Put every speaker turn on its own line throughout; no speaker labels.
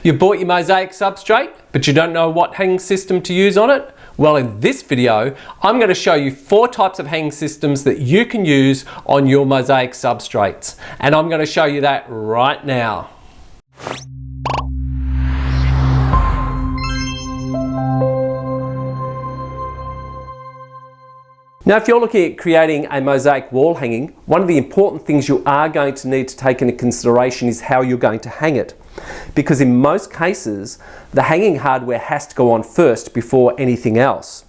You've bought your Mosaic substrate, but you don't know what hanging system to use on it? Well, in this video, I'm going to show you 4 types of hanging systems that you can use on your Mosaic substrates. And I'm going to show you that right now. Now, if you're looking at creating a mosaic wall hanging, one of the important things you are going to need to take into consideration is how you're going to hang it. Because in most cases, the hanging hardware has to go on first before anything else.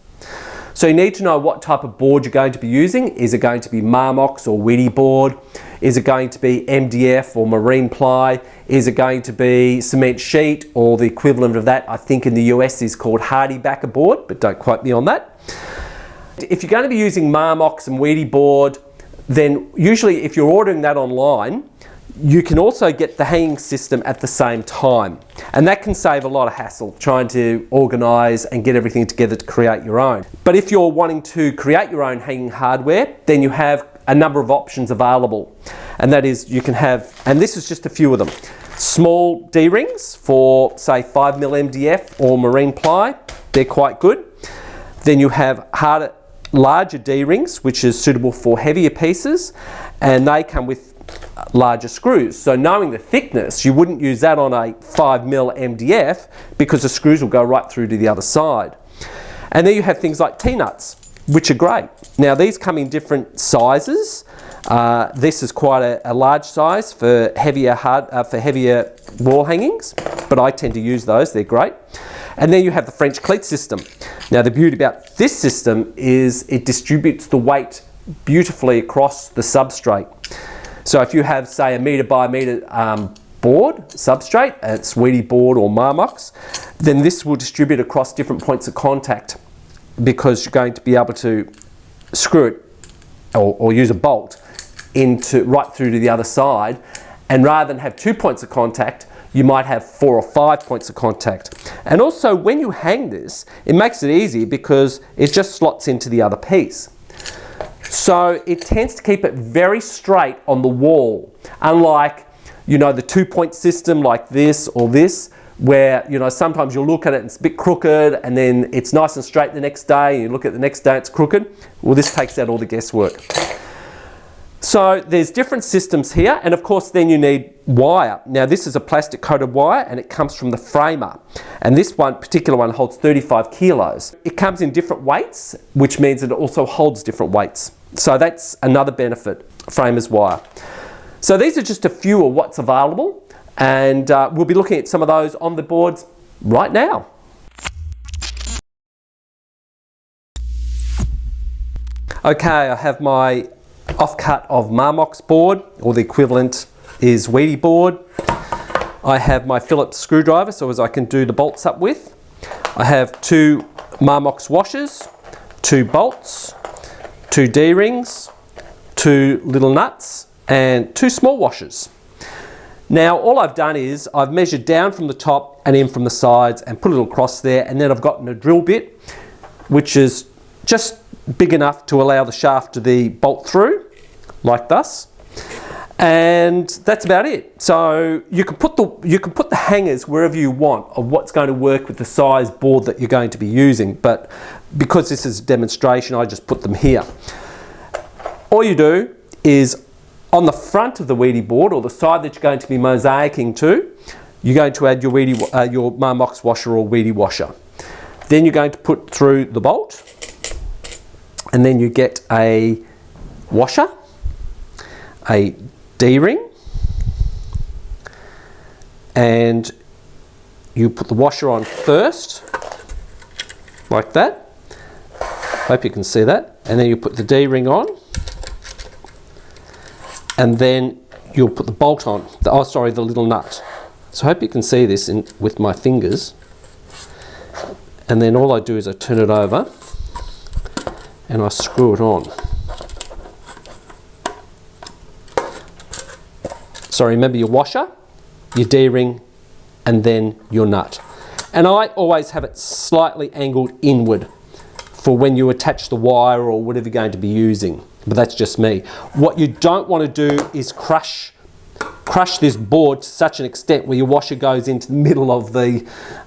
So you need to know what type of board you're going to be using. Is it going to be Marmox or Wedi Board? Is it going to be MDF or marine ply? Is it going to be cement sheet or the equivalent of that? I think in the US is called hardy backer board, but don't quote me on that. If you're going to be using Marmox and Wedi Board, then usually if you're ordering that online, you can also get the hanging system at the same time. And that can save a lot of hassle trying to organise and get everything together to create your own. But if you're wanting to create your own hanging hardware, then you have a number of options available. And that is, you can have, and this is just a few of them, small D-rings for say 5mm MDF or marine ply. They're quite good. Then you have larger D-rings, which is suitable for heavier pieces, and they come with larger screws. So knowing the thickness, you wouldn't use that on a 5mm MDF because the screws will go right through to the other side. And then you have things like T-nuts, which are great. Now these come in different sizes. This is quite a large size for heavier wall hangings, but I tend to use those, they're great. And then you have the French Cleat system. Now the beauty about this system is it distributes the weight beautifully across the substrate. So if you have say a metre by metre board substrate, it's Wedi Board or Marmox, then this will distribute across different points of contact because you're going to be able to screw it or use a bolt right through to the other side, and rather than have 2 points of contact, you might have 4 or 5 points of contact. And also when you hang this, it makes it easy because it just slots into the other piece. So it tends to keep it very straight on the wall, unlike, you know, the 2-point system like this or this, where, you know, sometimes you'll look at it and it's a bit crooked and then it's nice and straight the next day and you look at it the next day it's crooked. Well, this takes out all the guesswork. So there's different systems here, and of course then you need wire. Now this is a plastic coated wire and it comes from the framer, and this particular one holds 35 kilos. It comes in different weights, which means that it also holds different weights. So that's another benefit, framer's wire. So these are just a few of what's available, and we'll be looking at some of those on the boards right now. Okay, I have my offcut of Marmox board, or the equivalent is Wedi Board. I have my Phillips screwdriver so as I can do the bolts up with. I have 2 Marmox washers, 2 bolts, 2 D-rings, 2 little nuts, and 2 small washers. Now all I've done is I've measured down from the top and in from the sides and put it across there, and then I've gotten a drill bit which is just big enough to allow the shaft to bolt through, like this. And that's about it. So you can put the hangers wherever you want of what's going to work with the size board that you're going to be using, but because this is a demonstration, I just put them here. All you do is on the front of the Wedi board, or the side that you're going to be mosaicing to, you're going to add your Marmox washer or Wedi washer. Then you're going to put through the bolt, and then you get a washer, a D-ring, and you put the washer on first, like that. Hope you can see that. And then you put the D-ring on, and then you'll put the bolt on, the little nut. So I hope you can see this with my fingers. And then all I do is I turn it over and I screw it on. So remember your washer, your D-ring, and then your nut. And I always have it slightly angled inward for when you attach the wire or whatever you're going to be using. But that's just me. What you don't want to do is crush crush this board to such an extent where your washer goes into the middle of the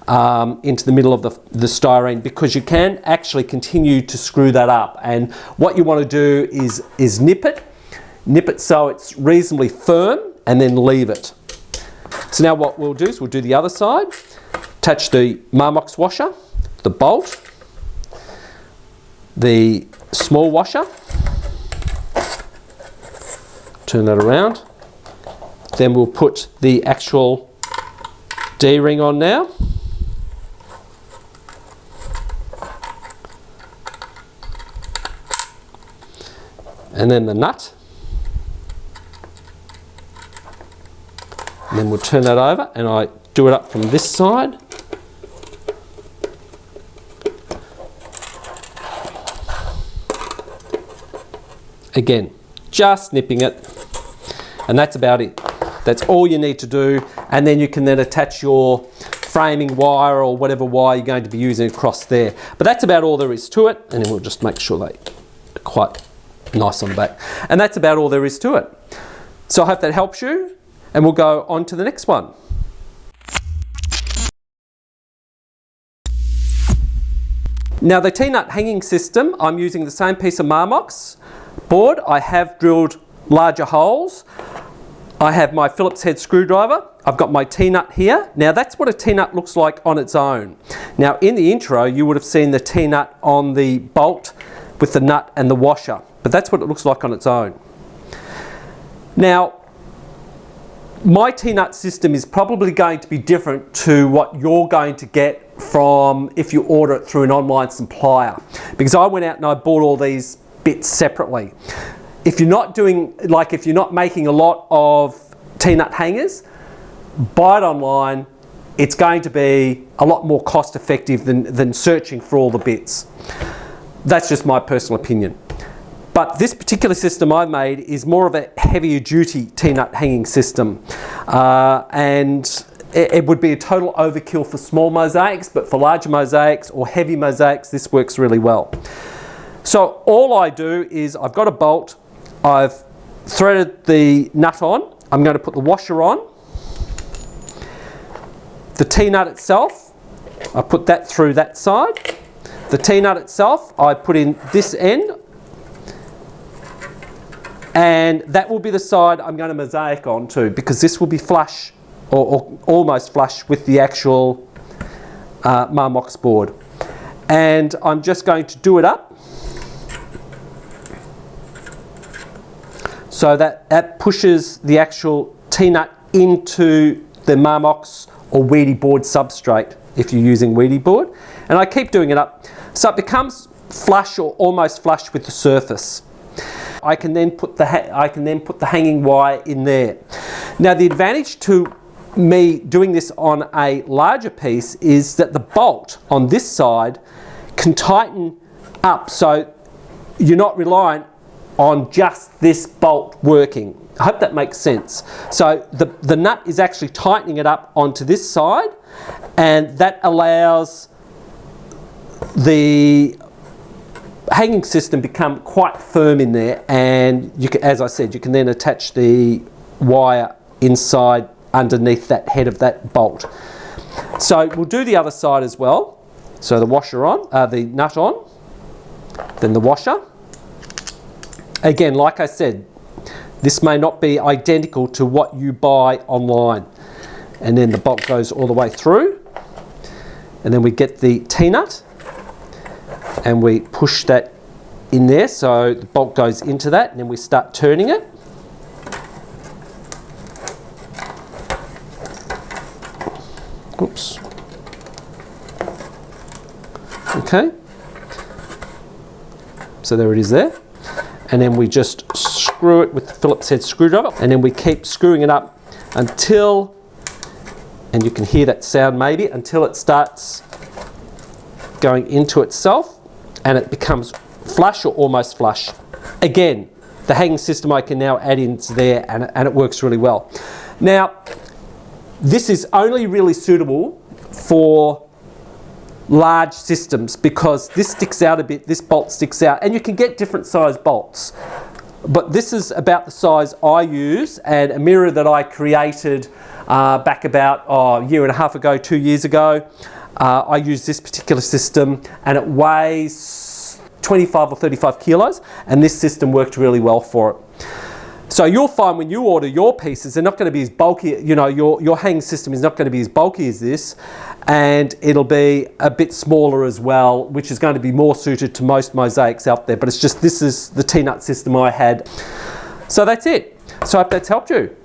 the styrene, because you can actually continue to screw that up. And what you want to do is nip it so it's reasonably firm, and then leave it. So now what we'll do is we'll do the other side. Attach the Marmox washer, the bolt, the small washer, turn that around. Then we'll put the actual D-ring on now. And then the nut. And then we'll turn that over, and I do it up from this side. Again, just nipping it, and that's about it. That's all you need to do, and then you can then attach your framing wire or whatever wire you're going to be using across there. But that's about all there is to it, and then we'll just make sure they are quite nice on the back. And that's about all there is to it. So I hope that helps you, and we'll go on to the next one. Now the T-nut hanging system, I'm using the same piece of Marmox board. I have drilled larger holes. I have my Phillips head screwdriver. I've got my T-nut here. Now that's what a T-nut looks like on its own. Now in the intro you would have seen the T-nut on the bolt with the nut and the washer, but that's what it looks like on its own. Now my T-nut system is probably going to be different to what you're going to get from if you order it through an online supplier, because I went out and I bought all these bits separately. If you're not doing, like if you're not making a lot of T-nut hangers, buy it online. It's going to be a lot more cost effective than searching for all the bits. That's just my personal opinion. But this particular system I made is more of a heavier duty T-nut hanging system. And it would be a total overkill for small mosaics, but for larger mosaics or heavy mosaics, this works really well. So all I do is I've got a bolt, I've threaded the nut on, I'm going to put the washer on, the T-nut itself, I put that through that side, the T-nut itself I put in this end, and that will be the side I'm going to mosaic onto, because this will be flush or almost flush with the actual Marmox board. And I'm just going to do it up so that pushes the actual T-nut into the Marmox or Wedi board substrate if you're using Wedi board. And I keep doing it up so it becomes flush or almost flush with the surface. I can then put the hanging wire in there. Now the advantage to me doing this on a larger piece is that the bolt on this side can tighten up, so you're not reliant on just this bolt working. I hope that makes sense. So the nut is actually tightening it up onto this side, and that allows the hanging system become quite firm in there, and you can, as I said, you can then attach the wire inside underneath that head of that bolt. So we'll do the other side as well. So the washer on, the nut on, then the washer. Again, like I said, this may not be identical to what you buy online. And then the bolt goes all the way through, and then we get the T-nut and we push that in there, so the bolt goes into that, and then we start turning it. Oops. Okay. So there it is there. And then we just screw it with the Phillips head screwdriver, and then we keep screwing it up until, and you can hear that sound maybe, until it starts going into itself and it becomes flush or almost flush. Again, the hanging system I can now add into there, and it works really well. Now, this is only really suitable for large systems because this sticks out a bit, this bolt sticks out, and you can get different size bolts. but this is about the size I use, and a mirror that I created back about a year and a half ago, 2 years ago. I use this particular system, and it weighs 25 or 35 kilos, and this system worked really well for it. So you'll find when you order your pieces, they're not going to be as bulky, you know, your hanging system is not going to be as bulky as this, and it'll be a bit smaller as well, which is going to be more suited to most mosaics out there. But it's just, this is the T-nut system I had. So that's it. So I hope that's helped you.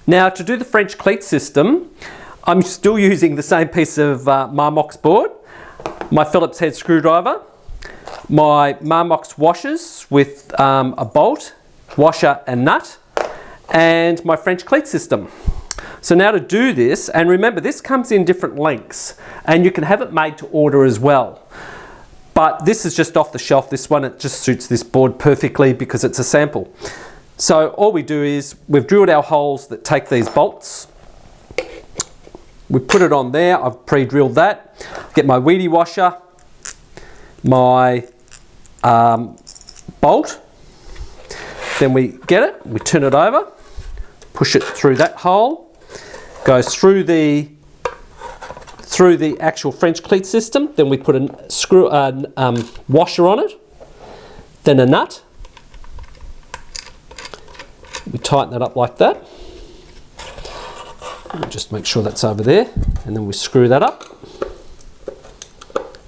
Now to do the French Cleat system, I'm still using the same piece of Marmox board, my Phillips head screwdriver, my Marmox washers with a bolt, washer and nut, and my French Cleat system. So now to do this, and remember this comes in different lengths, and you can have it made to order as well. But this is just off the shelf, this one, it just suits this board perfectly because it's a sample. So all we do is, we've drilled our holes that take these bolts. We put it on there, I've pre-drilled that. Get my Wedi washer, my bolt, then we get it, we turn it over, push it through that hole, goes through the actual French Cleat system, then we put a washer on it, then a nut, we tighten that up like that, we'll just make sure that's over there, and then we screw that up,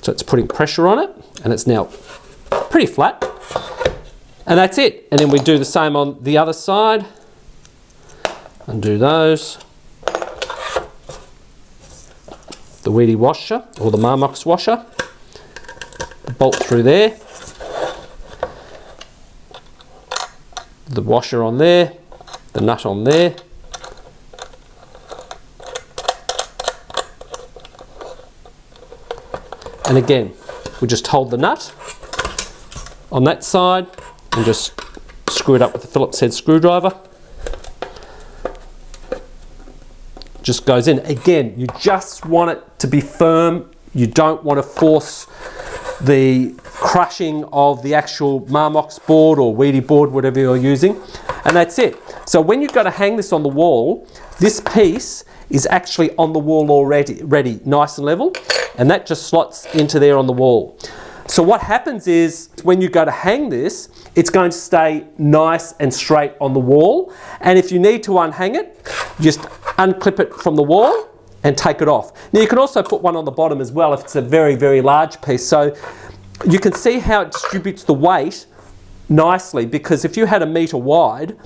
so it's putting pressure on it, and it's now pretty flat, and that's it. And then we do the same on the other side, undo those, the Wedi washer or the Marmox washer, bolt through there, the washer on there, the nut on there, and again we just hold the nut on that side and just screw it up with the Phillips head screwdriver. Just goes in. Again, you just want it to be firm. You don't want to force the crushing of the actual Marmox board or Wedi board, whatever you're using. And that's it. So when you've got to hang this on the wall, this piece is actually on the wall already, ready, nice and level, and that just slots into there on the wall. So what happens is when you go to hang this, it's going to stay nice and straight on the wall, and if you need to unhang it, just unclip it from the wall and take it off. Now you can also put one on the bottom as well if it's a very, very large piece. So you can see how it distributes the weight nicely, because if you had 1 metre wide,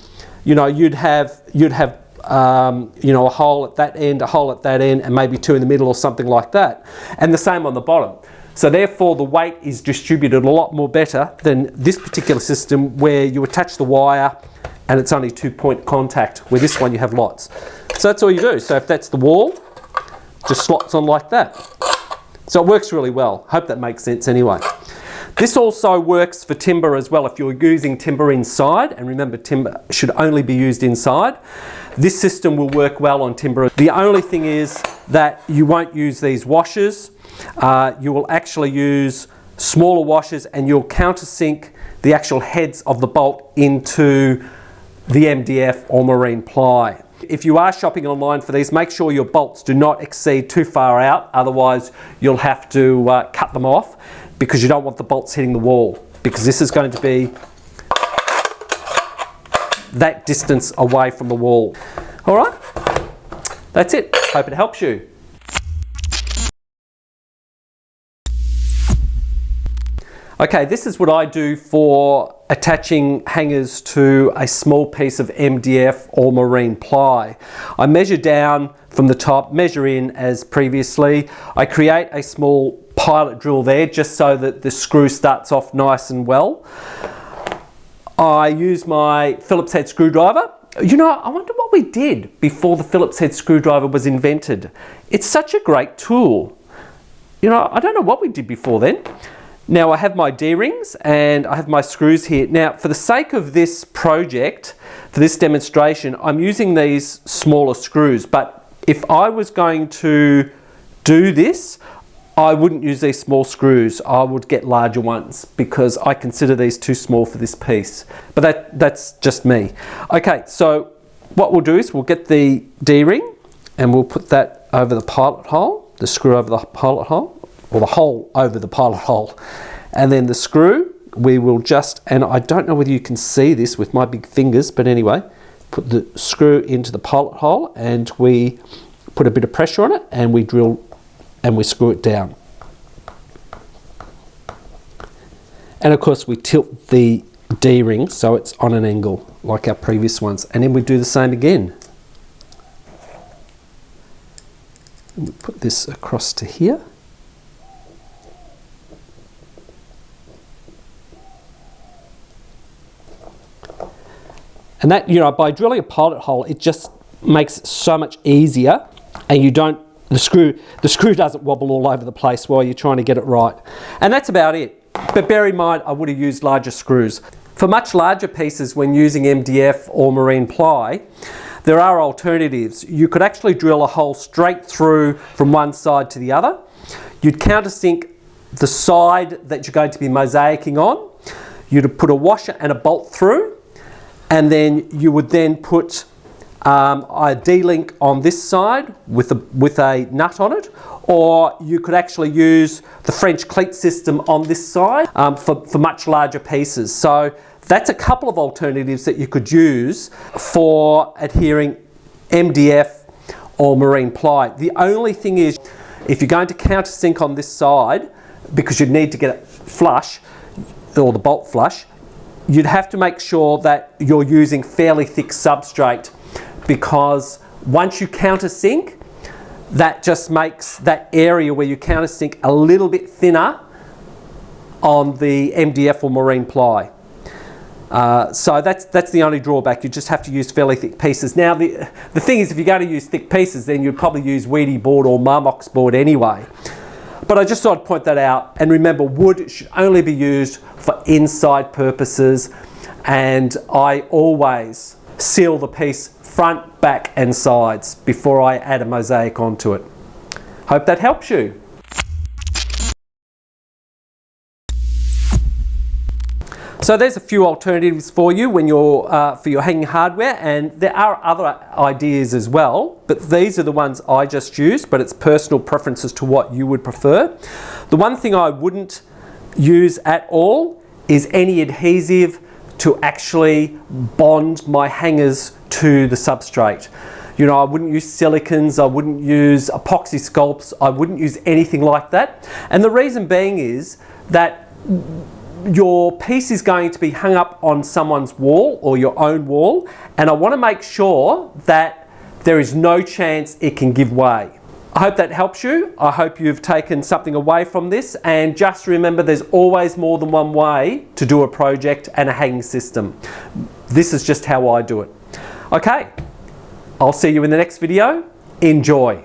you know, you'd have you know, a hole at that end, a hole at that end, and maybe 2 in the middle or something like that, and the same on the bottom. So therefore the weight is distributed a lot more better than this particular system where you attach the wire and it's only 2-point contact, where this one you have lots. So that's all you do. So if that's the wall, just slots on like that. So it works really well. Hope that makes sense anyway. This also works for timber as well if you're using timber inside, and remember timber should only be used inside. This system will work well on timber. The only thing is that you won't use these washers. You will actually use smaller washers, and you'll countersink the actual heads of the bolt into the MDF or marine ply. If you are shopping online for these, make sure your bolts do not exceed too far out, otherwise you'll have to cut them off, because you don't want the bolts hitting the wall, because this is going to be that distance away from the wall. All right, that's it. Hope it helps you. Okay, this is what I do for attaching hangers to a small piece of MDF or marine ply. I measure down from the top, measure in as previously. I create a small pilot drill there just so that the screw starts off nice and well. I use my Phillips head screwdriver. You know, I wonder what we did before the Phillips head screwdriver was invented. It's such a great tool. You know, I don't know what we did before then. Now I have my D-rings and I have my screws here. Now for the sake of this project, for this demonstration, I'm using these smaller screws, but if I was going to do this, I wouldn't use these small screws. I would get larger ones because I consider these too small for this piece. But that's just me. Okay, so what we'll do is we'll get the D-ring and we'll put that over the pilot hole, the screw over the pilot hole, or the hole over the pilot hole. And then the screw, we will just, and I don't know whether you can see this with my big fingers, but anyway, put the screw into the pilot hole and we put a bit of pressure on it and we drill and we screw it down. And of course we tilt the D-ring so it's on an angle like our previous ones, and then we do the same again. And we put this across to here. And that, you know, by drilling a pilot hole, it just makes it so much easier, and you don't, the screw doesn't wobble all over the place while you're trying to get it right. And that's about it. But bear in mind, I would have used larger screws. For much larger pieces, when using MDF or marine ply, there are alternatives. You could actually drill a hole straight through from one side to the other. You'd countersink the side that you're going to be mosaicing on. You'd put a washer and a bolt through, and then you would then put a D-link on this side with a nut on it, or you could actually use the French Cleat system on this side for much larger pieces. So that's a couple of alternatives that you could use for adhering MDF or marine ply. The only thing is, if you're going to countersink on this side, because you'd need to get it flush, or the bolt flush, you'd have to make sure that you're using fairly thick substrate, because once you countersink, that just makes that area where you countersink a little bit thinner on the MDF or marine ply. So that's the only drawback. You just have to use fairly thick pieces. Now the thing is, if you're going to use thick pieces, then you'd probably use Wedi board or Marmox board anyway. But I just thought I'd point that out. And remember, wood should only be used for inside purposes, and I always seal the piece front, back and sides before I add a mosaic onto it. Hope that helps you. So there's a few alternatives for you when you're for your hanging hardware, and there are other ideas as well, but these are the ones I just used, but it's personal preference as to what you would prefer. The one thing I wouldn't use at all is any adhesive to actually bond my hangers to the substrate. You know, I wouldn't use silicons, I wouldn't use epoxy sculpts, I wouldn't use anything like that. And the reason being is that your piece is going to be hung up on someone's wall or your own wall, and I want to make sure that there is no chance it can give way. I hope that helps you. I hope you've taken something away from this, and just remember, there's always more than one way to do a project and a hanging system. This is just how I do it. Okay, I'll see you in the next video. Enjoy.